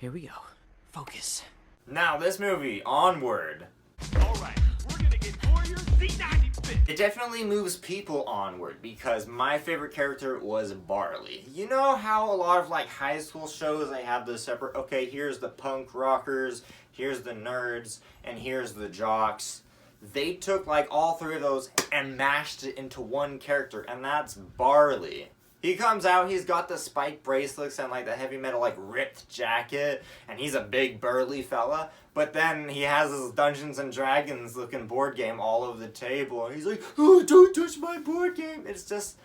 Here we go. Focus. Now this movie, Onward. Alright, we're gonna get Warrior Z95. It definitely moves people onward because my favorite character was Barley. You know how a lot of like high school shows, they have the separate, okay, here's the punk rockers, here's the nerds, and here's the jocks. They took like all three of those and mashed it into one character, and that's Barley. He comes out, he's got the spike bracelets and like the heavy metal like ripped jacket, and he's a big burly fella, but then he has this Dungeons and Dragons looking board game all over the table, and he's like, oh, don't touch my board game. It's just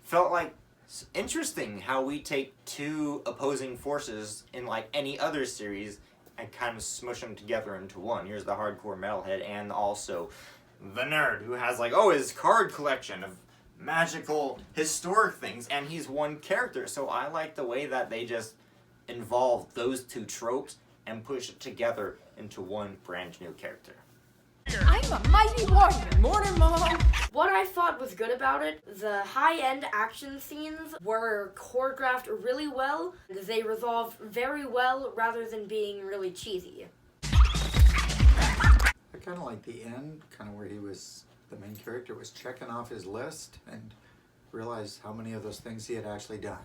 felt like interesting how we take two opposing forces in like any other series and kind of smush them together into one. Here's the hardcore metalhead and also the nerd who has like, oh, his card collection of magical historic things, and he's one character. So I like the way that they just involve those two tropes and push it together into one brand new character. I'm a mighty warrior. Morning, Mom! What I thought was good about it, the high-end action scenes were choreographed really well. They resolved very well rather than being really cheesy. I kind of like the end, kind of where the main character was checking off his list and realized how many of those things he had actually done.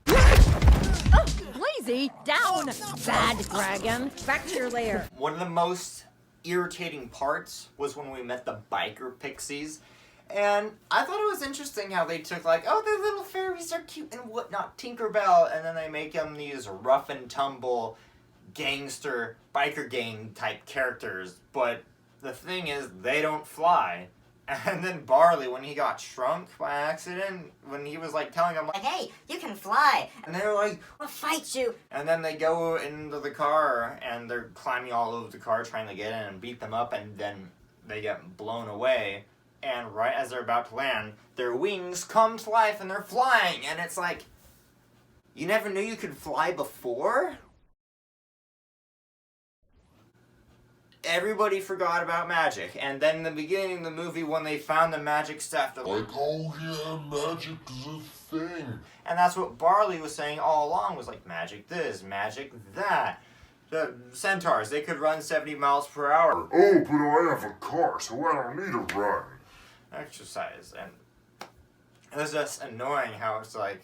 Oh, Blazy, down! Bad dragon. Back to your lair. One of the most irritating parts was when we met the biker pixies, and I thought it was interesting how they took like, oh, their little fairies are cute and whatnot, Tinkerbell, and then they make them these rough and tumble gangster biker gang type characters, but the thing is they don't fly. And then Barley, when he got shrunk by accident, when he was like telling them like, hey, you can fly. and they were like, We'll fight you. and then they go into the car and they're climbing all over the car trying to get in and beat them up, and then they get blown away, and right as they're about to land, their wings come to life and they're flying, and it's like, you never knew you could fly before? Everybody forgot about magic, and then in the beginning of the movie when they found the magic stuff, they're like, oh yeah, magic is a thing. And that's what Barley was saying all along, was like, magic this, magic that. The centaurs, they could run 70 miles per hour. Oh, but I have a car, so I don't need to run. Exercise, and it was just annoying how it's like,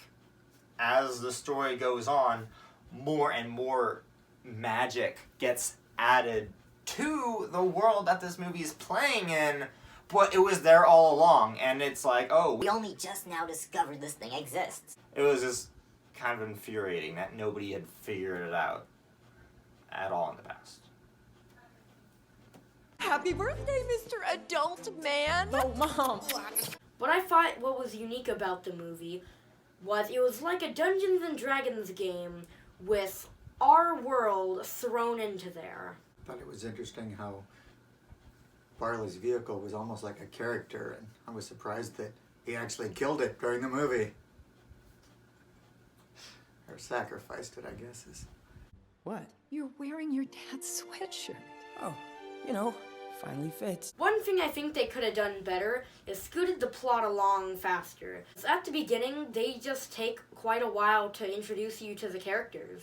as the story goes on, more and more magic gets added to the world that this movie is playing in, but it was there all along, and it's like, oh, We only just now discovered this thing exists. it was just kind of infuriating that nobody had figured it out at all in the past. Happy birthday, Mr. Adult Man. Oh, Mom! What I thought what was unique about the movie was it was like a Dungeons and Dragons game with our world thrown into there. I thought it was interesting how Barley's vehicle was almost like a character, and I was surprised that he actually killed it during the movie. Or sacrificed it, I guess is. What? You're wearing your dad's sweatshirt. Oh, you know, finally fits. One thing I think they could have done better is scooted the plot along faster. So at the beginning, they just take quite a while to introduce you to the characters.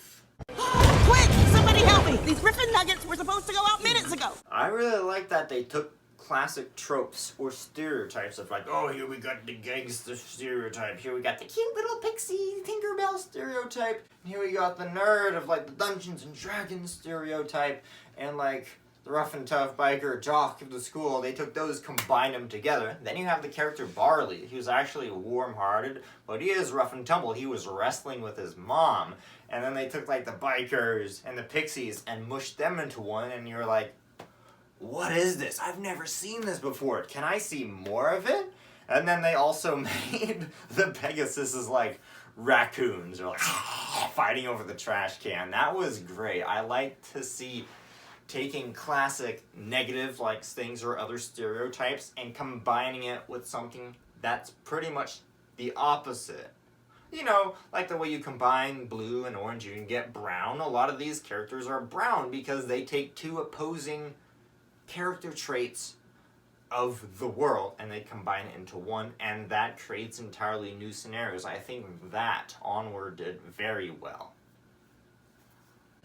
Quick! Somebody help me! These Griffin Nuggets were supposed to go out minutes ago! I really like that they took classic tropes or stereotypes of like, oh, here we got the gangster stereotype, here we got the cute little pixie Tinkerbell stereotype, and here we got the nerd of like the Dungeons and Dragons stereotype, and like the rough and tough biker jock of the school. They took those, combined them together. Then you have the character Barley. He was actually warm-hearted, but he is rough and tumble. He was wrestling with his mom. And then they took like the bikers and the pixies and mushed them into one, and you're like, what is this? I've never seen this before. Can I see more of it? And then they also made the Pegasuses like raccoons, or like fighting over the trash can. That was great. I like to see taking classic negative like things or other stereotypes and combining it with something that's pretty much the opposite. You know, like the way you combine blue and orange, you can get brown. A lot of these characters are brown because they take two opposing character traits of the world and they combine it into one, and that creates entirely new scenarios. I think that Onward did very well.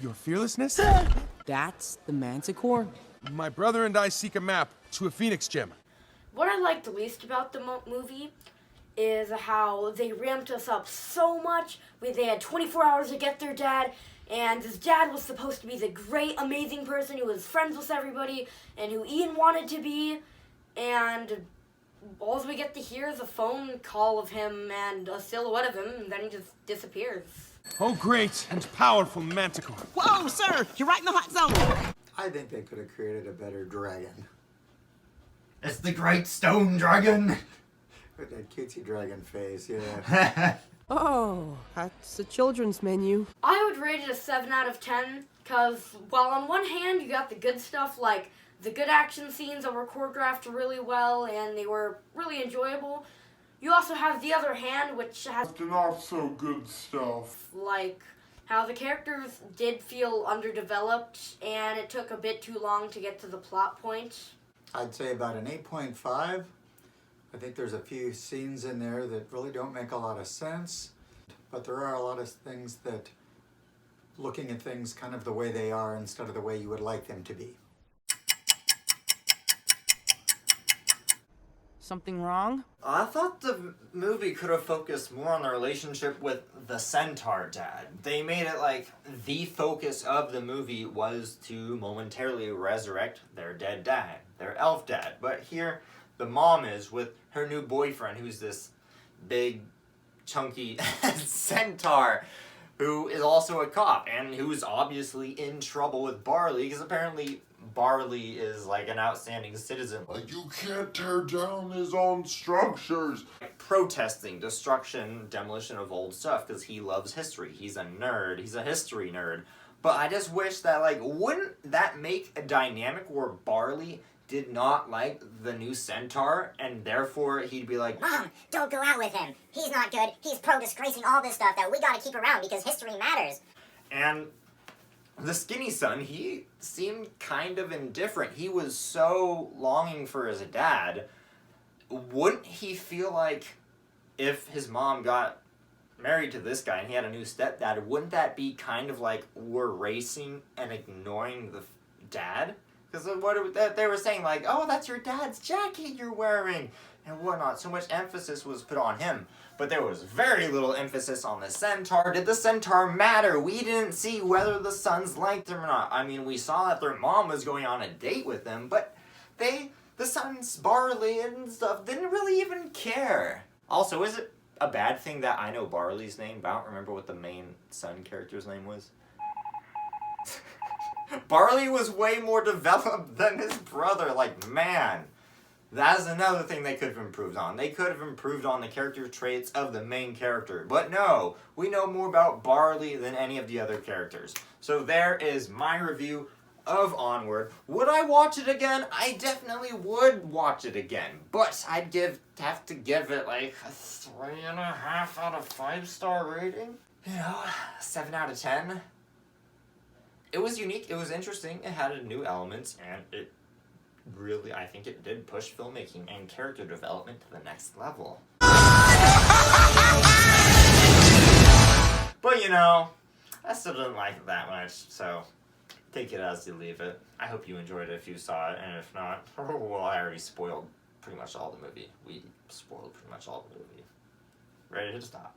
Your fearlessness? That's the Manticore? My brother and I seek a map to a phoenix gem. What I liked least about the movie is how they ramped us up so much. They had 24 hours to get their dad, and his dad was supposed to be the great, amazing person who was friends with everybody and who Ian wanted to be, and all we get to hear is a phone call of him and a silhouette of him, and then he just disappears. Oh, great and powerful Manticore. Whoa, sir, you're right in the hot zone. I think they could have created a better dragon. It's the Great Stone Dragon. With that cutesy dragon face, yeah. Oh, that's a children's menu. I would rate it a 7 out of 10, because while on one hand you got the good stuff, like the good action scenes that were choreographed really well and they were really enjoyable, you also have the other hand, which has The not so good stuff. like how the characters did feel underdeveloped and it took a bit too long to get to the plot point. I'd say about an 8.5. I think there's a few scenes in there that really don't make a lot of sense, but there are a lot of things that, looking at things kind of the way they are instead of the way you would like them to be. Something wrong? I thought the movie could have focused more on the relationship with the centaur dad. They made it like the focus of the movie was to momentarily resurrect their dead dad, their elf dad. But here, the mom is with her new boyfriend, who's this big, chunky centaur, who is also a cop, and who's obviously in trouble with Barley, because apparently Barley is like an outstanding citizen. Like, you can't tear down his own structures. Protesting destruction, demolition of old stuff, because he loves history. He's a nerd. He's a history nerd. But I just wish that, like, wouldn't that make a dynamic where Barley did not like the new centaur, and therefore he'd be like, Mom, don't go out with him. He's not good. He's pro-disgracing all this stuff that we gotta keep around because history matters. and the skinny son, he seemed kind of indifferent. He was so longing for his dad. Wouldn't he feel like if his mom got married to this guy and he had a new stepdad, wouldn't that be kind of like we're racing and ignoring the dad? Because they were saying, like, oh, that's your dad's jacket you're wearing and whatnot. So much emphasis was put on him. But there was very little emphasis on the centaur. Did the centaur matter? We didn't see whether the sons liked him or not. I mean, we saw that their mom was going on a date with them, but the sons, Barley and stuff, didn't really even care. Also, is it a bad thing that I know Barley's name, but I don't remember what the main son character's name was? Barley was way more developed than his brother. Like, man, that's another thing they could have improved on. They could have improved on the character traits of the main character. But no, we know more about Barley than any of the other characters. So there is my review of Onward. Would I watch it again? I definitely would watch it again. But I'd have to give it like a 3.5 out of 5-star rating. You know, 7 out of 10. It was unique, it was interesting, it had new elements, and it really, I think it did push filmmaking and character development to the next level. But you know, I still didn't like it that much, so take it as you leave it. I hope you enjoyed it if you saw it, and if not, well, I already spoiled pretty much all the movie. We spoiled pretty much all the movie. Ready to stop.